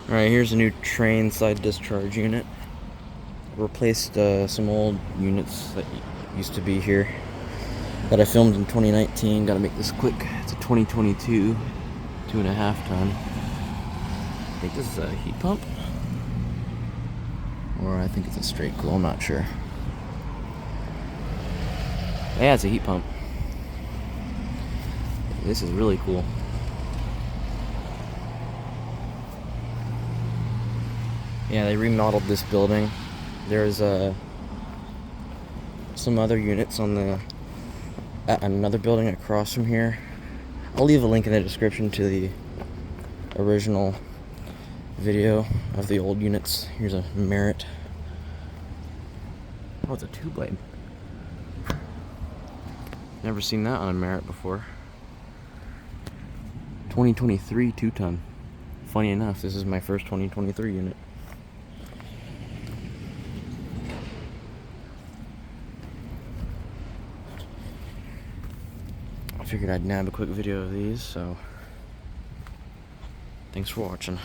Alright, here's a new Trane side discharge unit. Replaced some old units that used to be here that I filmed in 2019. Gotta make this quick. It's a 2022 2.5 ton. I think this is a heat pump, or I think it's a straight cool. I'm not sure. Yeah, it's a heat pump. This is really cool. Yeah, they remodeled this building. There's some other units on another building across from here. I'll leave a link in the description to the original video of the old units. Here's a Merit. Oh, it's a 2-blade. Never seen that on a Merit before. 2023 2-ton. Funny enough, this is my first 2023 unit. I figured I'd nab a quick video of these, so thanks for watching.